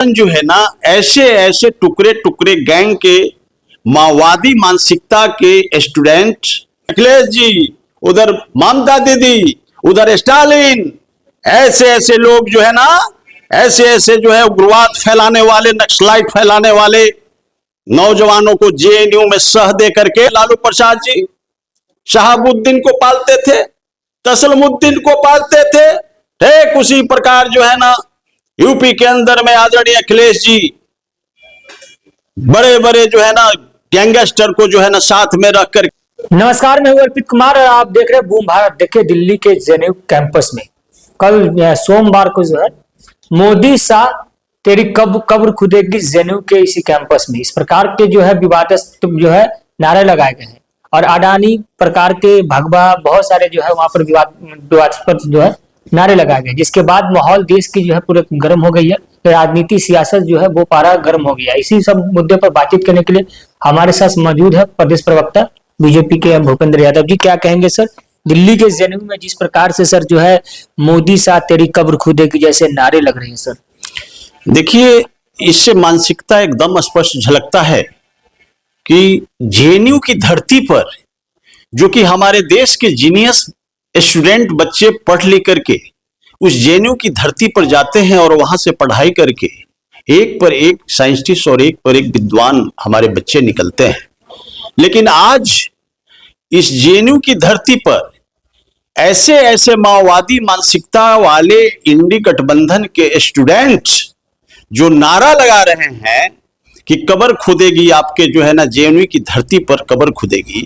जो है ना, ऐसे ऐसे टुकड़े टुकड़े गैंग के माओवादी मानसिकता के स्टूडेंट, अखिलेश जी, उधर ममता दीदी, उधर स्टालिन, ऐसे ऐसे लोग जो है ना, ऐसे ऐसे जो है उग्रवाद फैलाने वाले, नक्सलाइट फैलाने वाले नौजवानों को जेएनयू में सह दे करके लालू प्रसाद जी शहाबुद्दीन को पालते थे, तसलमुद्दीन को पालते थे। ठीक उसी प्रकार जो है ना, यूपी के अंदर में आदरणीय अखिलेश जी बड़े बड़े जो है ना गैंगस्टर को जो है ना साथ में रख कर। नमस्कार, मैं हूं अर्पित कुमार और आप देख रहे हैं बूम भारत। देखिए, दिल्ली के जेएनयू कैंपस में कल सोमवार को जो है मोदी सा तेरी कब कब्र खुदेगी जेएनयू के इसी कैंपस में इस प्रकार के जो है विवादास्पद जो है नारे लगाए गए हैं और अडानी प्रकार के भगवा बहुत सारे जो है वहां पर विवादास्पद जो है नारे लगाए गए, जिसके बाद माहौल देश की जो है पूरे गर्म हो गई है। राजनीति सियासत जो है वो पारा गर्म हो गया। इसी सब मुद्दे पर बातचीत करने के लिए हमारे साथ मौजूद है प्रदेश प्रवक्ता बीजेपी के भूपेंद्र यादव जी। क्या कहेंगे सर, दिल्ली के जेएनयू में जिस प्रकार से सर जो है मोदी सा तेरी कब्र खुदेगी जैसे नारे लग रहे हैं सर? देखिए, इससे मानसिकता एकदम स्पष्ट झलकता है कि जेएनयू की धरती पर जो कि हमारे देश के जीनियस स्टूडेंट बच्चे पढ़ लिख करके उस जेएनयू की धरती पर जाते हैं और वहां से पढ़ाई करके एक पर एक साइंटिस्ट और एक पर एक विद्वान हमारे बच्चे निकलते हैं। लेकिन आज इस जेएनयू की धरती पर ऐसे ऐसे माओवादी मानसिकता वाले इंडी गठबंधन के स्टूडेंट्स जो नारा लगा रहे हैं कि कब्र खुदेगी आपके जो है ना जेएनयू की धरती पर कब्र खुदेगी,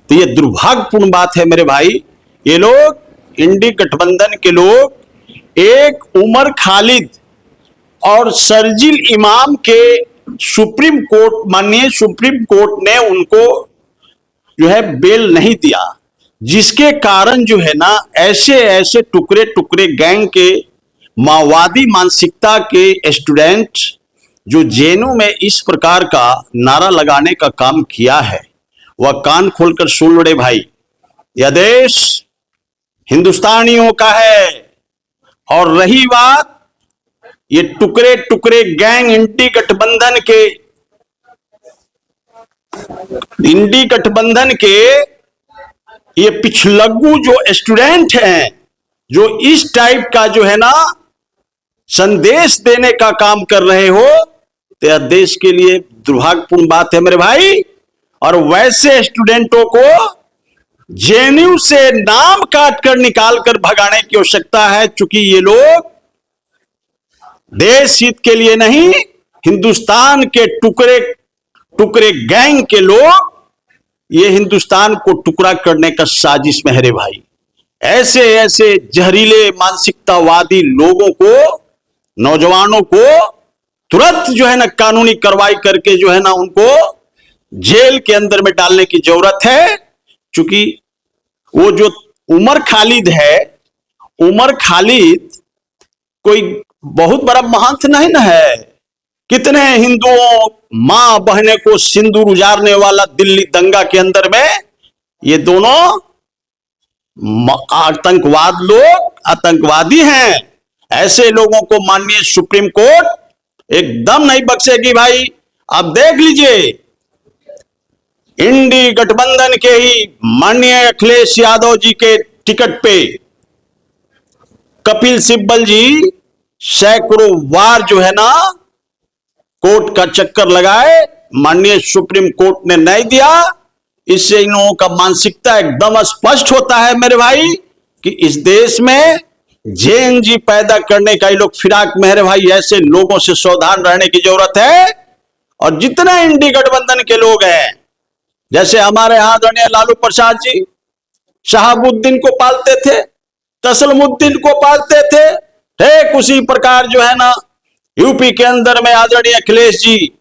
तो ये दुर्भाग्यपूर्ण बात है मेरे भाई। ये लोग इंडी गठबंधन के लोग एक उमर खालिद और शर्जील इमाम के सुप्रीम कोर्ट, माननीय सुप्रीम कोर्ट ने उनको जो है बेल नहीं दिया, जिसके कारण जो है ना ऐसे ऐसे टुकड़े टुकड़े गैंग के माओवादी मानसिकता के स्टूडेंट जो जेएनयू में इस प्रकार का नारा लगाने का काम किया है, वह कान खोलकर सुन लो रे भाई। यह देश हिंदुस्तानियों का है। और रही बात ये टुकड़े टुकड़े गैंग इंडी गठबंधन के ये पिछलग्गू जो स्टूडेंट हैं, जो इस टाइप का जो है ना संदेश देने का काम कर रहे हो, तो यह देश के लिए दुर्भाग्यपूर्ण बात है मेरे भाई। और वैसे स्टूडेंटों को जेएनयू से नाम काट कर निकाल कर भगाने की आवश्यकता है, क्योंकि ये लोग देश हित के लिए नहीं, हिंदुस्तान के टुकड़े टुकड़े गैंग के लोग ये हिंदुस्तान को टुकड़ा करने का साजिश में है रे भाई। ऐसे ऐसे जहरीले मानसिकतावादी लोगों को, नौजवानों को तुरंत जो है ना कानूनी कार्रवाई करके जो है ना उनको जेल के अंदर में डालने की जरूरत है। क्योंकि वो जो उमर खालिद है, उमर खालिद कोई बहुत बड़ा महंत नहीं ना है। कितने हिंदुओं मां बहने को सिंदूर उजाड़ने वाला दिल्ली दंगा के अंदर में ये दोनों आतंकवादी हैं। ऐसे लोगों को माननीय सुप्रीम कोर्ट एकदम नहीं बख्शेगी भाई। आप देख लीजिए, इंडी गठबंधन के ही माननीय अखिलेश यादव जी के टिकट पे कपिल सिब्बल जी सैकड़ों बार जो है ना कोर्ट का चक्कर लगाए, माननीय सुप्रीम कोर्ट ने नहीं दिया। इससे इन लोगों का मानसिकता एकदम स्पष्ट होता है मेरे भाई कि इस देश में जेएनजी पैदा करने का ये लोग फिराक में है भाई। ऐसे लोगों से सावधान रहने की जरूरत है। और जितने इंडी गठबंधन के लोग हैं, जैसे हमारे यहां आदरणीय लालू प्रसाद जी शहाबुद्दीन को पालते थे, तसलमुद्दीन को पालते थे, ठीक उसी प्रकार जो है ना यूपी के अंदर में आदरणीय अखिलेश जी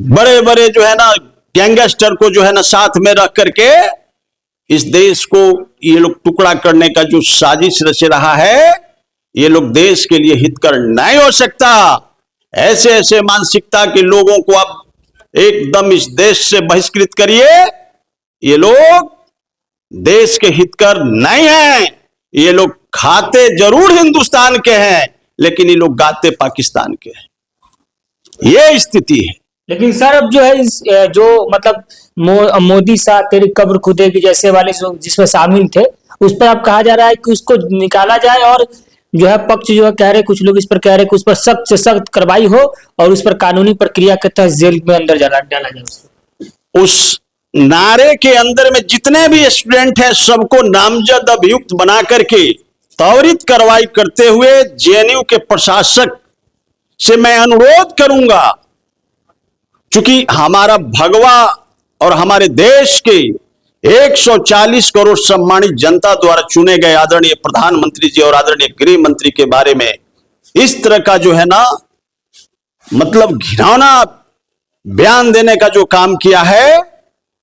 बड़े बड़े जो है ना गैंगस्टर को जो है ना साथ में रख करके इस देश को ये लोग टुकड़ा करने का जो साजिश रच रहा है, ये लोग देश के लिए हितकर नहीं हो सकता। ऐसे ऐसे मानसिकता के लोगों को आप एकदम इस देश से बहिष्कृत करिए। ये लोग देश के हितकर नहीं हैं। ये लोग खाते जरूर हिंदुस्तान के हैं, लेकिन ये लोग गाते पाकिस्तान के हैं। ये स्थिति है। लेकिन सर अब जो है जो मतलब मोदी सा तेरी कब्र खुदेगी जैसे वाले जो जिसमें शामिल थे, उस पर अब कहा जा रहा है कि उसको निकाला जाए, और जो है पक्ष जो है कह रहे, कुछ लोग इस पर कह रहे कि उस पर सख्त से सख्त कार्रवाई हो और उस पर कानूनी प्रक्रिया के तहत जेल में अंदर डाला जाए उसको। उस नारे के अंदर में जितने भी स्टूडेंट हैं सबको नामजद अभियुक्त बना करके त्वरित कार्रवाई करते हुए जेएनयू के प्रशासक से मैं अनुरोध करूंगा, क्योंकि हमारा भगवा और हमारे देश के 140 करोड़ सम्मानित जनता द्वारा चुने गए आदरणीय प्रधानमंत्री जी और आदरणीय गृह मंत्री के बारे में इस तरह का जो है ना मतलब घिनौना बयान देने का जो काम किया है,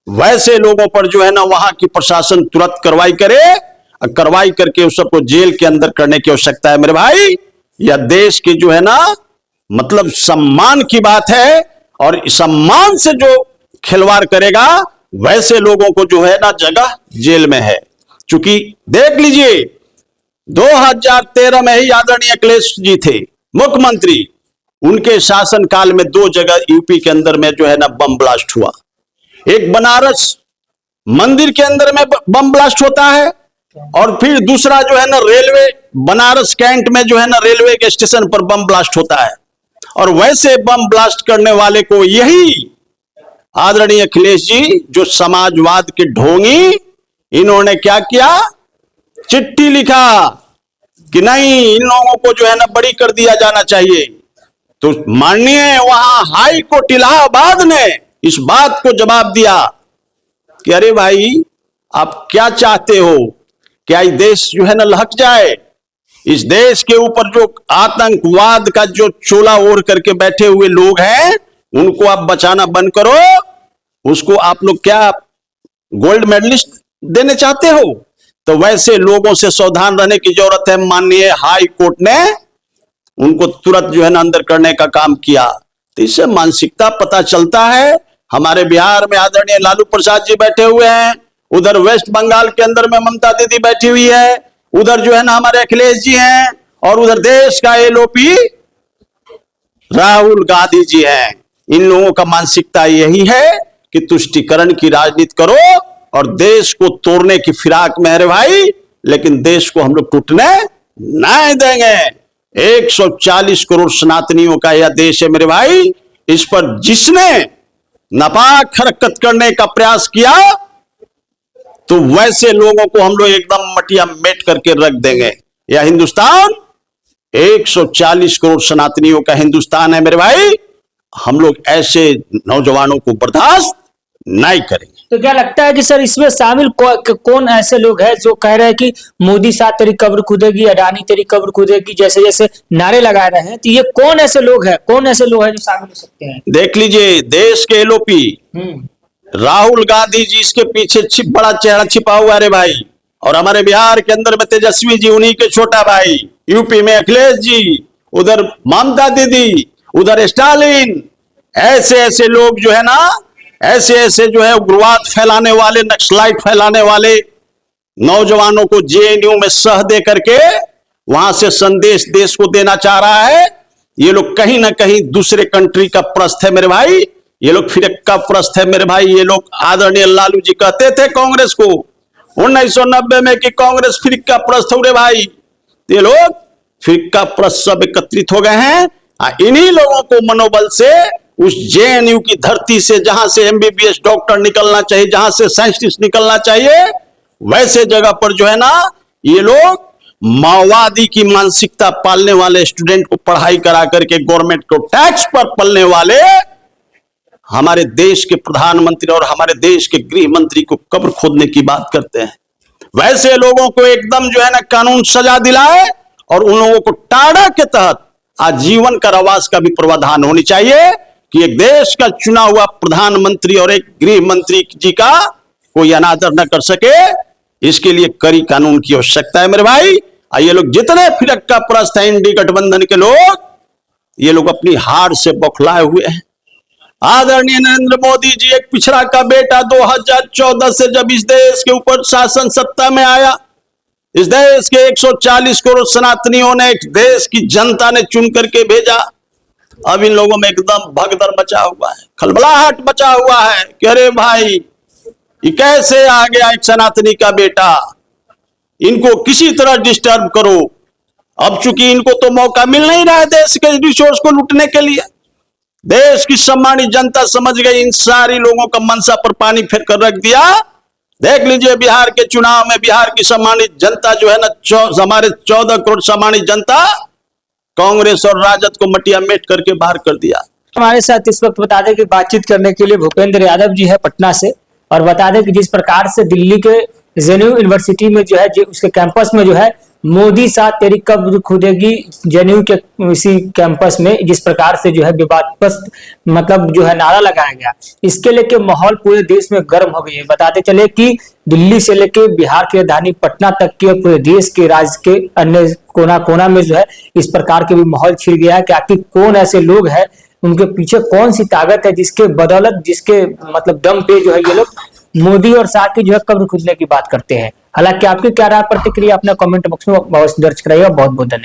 वैसे लोगों पर जो है ना वहां की प्रशासन तुरंत कार्रवाई करे, कार्रवाई करके उस सबको जेल के अंदर करने की आवश्यकता है मेरे भाई। यह देश की जो है ना मतलब सम्मान की बात है, और सम्मान से जो खिलवाड़ करेगा वैसे लोगों को जो है ना जगह जेल में है। क्योंकि देख लीजिए 2013 में ही आदरणीय अखिलेश जी थे मुख्यमंत्री, उनके शासनकाल में 2 जगह यूपी के अंदर में जो है ना बम ब्लास्ट हुआ। एक बनारस मंदिर के अंदर में बम ब्लास्ट होता है, और फिर दूसरा जो है ना रेलवे बनारस कैंट में जो है ना रेलवे के स्टेशन पर बम ब्लास्ट होता है। और वैसे बम ब्लास्ट करने वाले को यही आदरणीय अखिलेश जी जो समाजवाद के ढोंगी, इन्होंने क्या किया, चिट्ठी लिखा कि नहीं इन लोगों को जो है ना बरी कर दिया जाना चाहिए। तो माननीय वहां हाई कोर्ट इलाहाबाद ने इस बात को जवाब दिया कि अरे भाई आप क्या चाहते हो, क्या ये देश जो है ना लहक जाए? इस देश के ऊपर जो आतंकवाद का जो चोला ओढ़ करके बैठे हुए लोग हैं उनको आप बचाना बंद करो। उसको आप लोग क्या गोल्ड मेडलिस्ट देने चाहते हो? तो वैसे लोगों से सावधान रहने की जरूरत है। माननीय हाई कोर्ट ने उनको तुरंत जो है ना अंदर करने का काम किया। तो इससे मानसिकता पता चलता है। हमारे बिहार में आदरणीय लालू प्रसाद जी बैठे हुए हैं, उधर वेस्ट बंगाल के अंदर में ममता दीदी बैठी हुई है, उधर जो है ना हमारे अखिलेश जी हैं, और उधर देश का एलओपी राहुल गांधी जी हैं। इन लोगों का मानसिकता यही है कि तुष्टीकरण की राजनीति करो और देश को तोड़ने की फिराक में है भाई, लेकिन देश को हम लोग टूटने नहीं देंगे। 140 करोड़ सनातनियों का यह देश है मेरे भाई। इस पर जिसने नापाक हरकत करने का प्रयास किया तो वैसे लोगों को हम लोग एकदम मटिया मेट करके रख देंगे। यह हिंदुस्तान 140 करोड़ सनातनियों का हिंदुस्तान है मेरे भाई। हम लोग ऐसे नौजवानों को बर्दाश्त नहीं करेंगे। तो क्या लगता है कि सर इसमें शामिल कौन ऐसे लोग हैं जो कह रहे हैं कि मोदी साथ तेरी कब्र खुदेगी, अडानी तेरी कब्र खुदेगी, जैसे जैसे नारे लगा रहे हैं, तो ये कौन ऐसे लोग हैं जो शामिल हो सकते हैं? देख लीजिए, देश के एलओपी राहुल गांधी जी इसके पीछे बड़ा चेहरा छिपा हुआ है भाई। और हमारे बिहार के अंदर में तेजस्वी जी उन्हीं के छोटा भाई, यूपी में अखिलेश जी, उधर ममता दीदी, उधर स्टालिन। ऐसे ऐसे लोग जो है ना, ऐसे ऐसे जो है उग्रवाद फैलाने वाले, नक्सलाइट फैलाने वाले नौजवानों को जेएनयू में सह दे करके वहां से संदेश देश को देना चाह रहा है। ये लोग कहीं ना कहीं दूसरे कंट्री का प्रस्थ है मेरे भाई। ये लोग फिरक्का प्रस्थ है मेरे भाई। ये लोग आदरणीय लालू जी कहते थे कांग्रेस को 1990 में कि कांग्रेस फिरक्का प्रस्थ हो रे भाई। ये लोग फिरक्का प्रस्थ सब एकत्रित हो गए हैं। इन्हीं लोगों को मनोबल से उस जेएनयू की धरती से, जहां से एमबीबीएस डॉक्टर निकलना चाहिए, जहां से साइंटिस्ट निकलना चाहिए, वैसे जगह पर जो है ना ये लोग माओवादी की मानसिकता पालने वाले स्टूडेंट को पढ़ाई करा करके गवर्नमेंट को टैक्स पर पलने वाले हमारे देश के प्रधानमंत्री और हमारे देश के गृह मंत्री को कब्र खोदने की बात करते हैं। वैसे लोगों को एकदम जो है ना कानून सजा दिलाए और उन लोगों को टाड़ा के तहत आजीवन कारावास का भी प्रावधान होनी चाहिए कि एक देश का चुना हुआ प्रधानमंत्री और एक गृह मंत्री जी का कोई अनादर न कर सके। इसके लिए कड़ी कानून की आवश्यकता है मेरे भाई। ये लोग जितने फिरक्का प्रस्त हैं, इंडी गठबंधन के लोग, ये लोग अपनी हार से बौखलाए हुए हैं। आदरणीय नरेंद्र मोदी जी एक पिछड़ा का बेटा 2014 से जब इस देश के ऊपर शासन सत्ता में आया, इस देश के 140 करोड़ सनातनियों ने, देश की जनता ने चुन करके भेजा। अब इन लोगों में एकदम भगदड़ मचा हुआ है, खलबलाहट मचा हुआ है कि अरे भाई ये कैसे आ गया एक सनातनी का बेटा, इनको किसी तरह डिस्टर्ब करो। अब चूंकि इनको तो मौका मिल नहीं रहा है देश के रिसोर्स को लूटने के लिए, देश की सम्मानित जनता समझ गई, इन सारी लोगों का मनसा पर पानी फेर कर रख दिया। देख लीजिए बिहार के चुनाव में बिहार की सम्मानित जनता जो है ना, हमारे 14 करोड़ सम्मानित जनता कांग्रेस और राजद को मटिया मेट करके बाहर कर दिया। हमारे साथ इस वक्त बता दें कि बातचीत करने के लिए भूपेंद्र यादव जी है पटना से, और बता दें कि जिस प्रकार से दिल्ली के जेएनयू यूनिवर्सिटी में जो है, उसके कैंपस में जो है मोदी सा तेरी कब्र खुदेगी, जेएनयू के इसी कैंपस में जिस प्रकार से जो है विवादास्पद मतलब जो है नारा लगाया गया, इसके लेके माहौल पूरे देश में गर्म हो गई है। बताते चले कि दिल्ली से लेके बिहार की राजधानी पटना तक के पूरे देश के राज्य के अन्य कोना कोना में जो है इस प्रकार के भी माहौल छिड़ गया है कि आखिर कौन ऐसे लोग हैं, उनके पीछे कौन सी ताकत है जिसके बदौलत, जिसके मतलब दम पे जो है ये लोग मोदी और शाह की जो है कब्र खुदने की बात करते हैं। हालांकि आपकी क्या राय प्रतिक्रिया अपने कमेंट बॉक्स में अवश्य दर्ज कराइएगा। बहुत बहुत धन्यवाद।